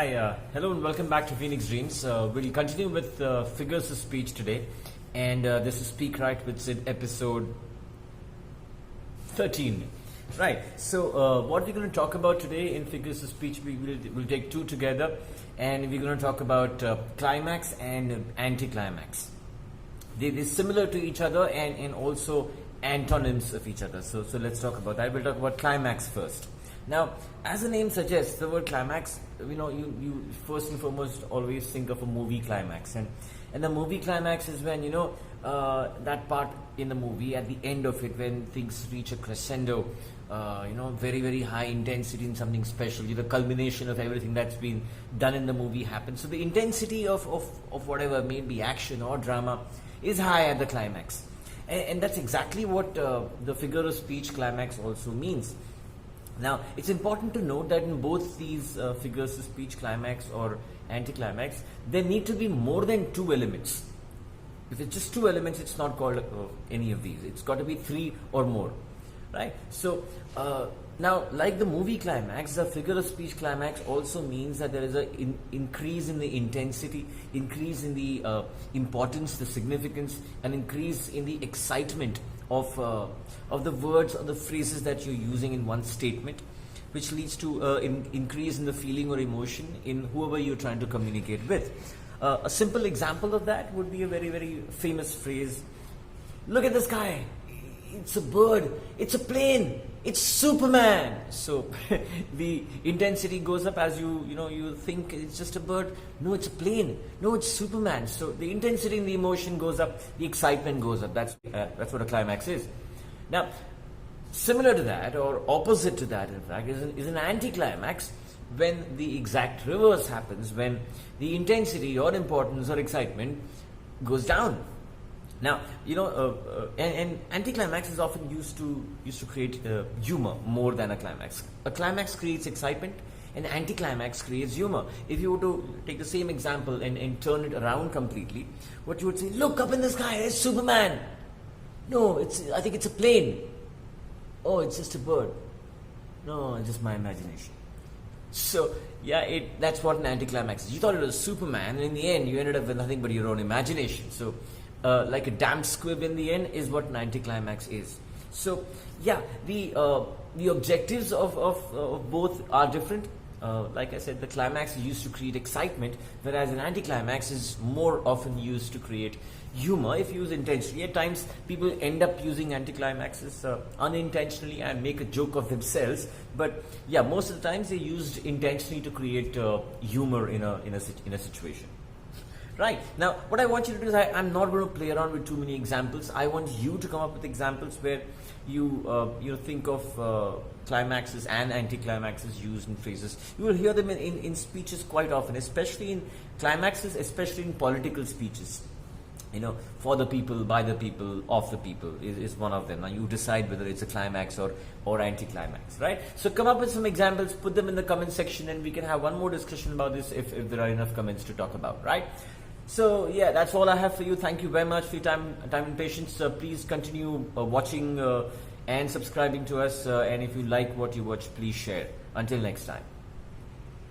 Hi, hello and welcome back to Phoenix Dreams. We'll continue with figures of speech today, and this is SpeakWrite with Sid episode 13. Right, so what we're going to talk about today in figures of speech, we'll take two together, and we're going to talk about climax and anti-climax. They're similar to each other and also antonyms of each other. So let's talk about that. We'll talk about climax first. Now, as the name suggests, the word climax, you first and foremost always think of a movie climax, and the movie climax is when that part in the movie at the end of it when things reach a crescendo, very very high intensity in something special. The culmination of everything that's been done in the movie happens. So the intensity of whatever, maybe action or drama, is high at the climax, and that's exactly what the figure of speech climax also means. Now, it's important to note that in both these figures of speech, climax or anti-climax, there need to be more than two elements. If it's just two elements, it's not called any of these. It's got to be three or more, right? So, now, like the movie climax, the figure of speech climax also means that there is an increase in the intensity, increase in the importance, the significance, an increase in the excitement of the words or the phrases that you're using in one statement, which leads to increase in the feeling or emotion in whoever you're trying to communicate with. A simple example of that would be a very, very famous phrase. Look at the sky. It's a bird. It's a plane. It's Superman. So the intensity goes up as you think it's just a bird. No, it's a plane. No, it's Superman. So the intensity in the emotion goes up. The excitement goes up. That's what a climax is. Now, similar to that or opposite to that, in fact, is an anti-climax, when the exact reverse happens, when the intensity or importance or excitement goes down. Now, and anti-climax is often used to create humor more than a climax. A climax creates excitement, and anti-climax creates humor. If you were to take the same example and turn it around completely, what you would say, look up in the sky, there's Superman. No, I think it's a plane. Oh, it's just a bird. No, it's just my imagination. So, yeah, that's what an anti-climax is. You thought it was Superman, and in the end, you ended up with nothing but your own imagination. So, like a damned squib in the end is what an anti-climax is. So, yeah, the objectives of both are different. Like I said, the climax is used to create excitement, whereas an anti-climax is more often used to create humor if used intentionally. At times, people end up using anti-climaxes unintentionally and make a joke of themselves. But yeah, most of the times they're used intentionally to create humor in a situation. Right. Now, what I want you to do is I'm not going to play around with too many examples. I want you to come up with examples where you think of climaxes and anti-climaxes used in phrases. You will hear them in speeches quite often, especially in climaxes, especially in political speeches. For the people, by the people, of the people is one of them. Now you decide whether it's a climax or anti-climax, right? So come up with some examples, put them in the comment section, and we can have one more discussion about this if there are enough comments to talk about, right? So yeah, that's all I have for you. Thank you very much for your time and patience. Please continue watching and subscribing to us. And if you like what you watch, please share. Until next time.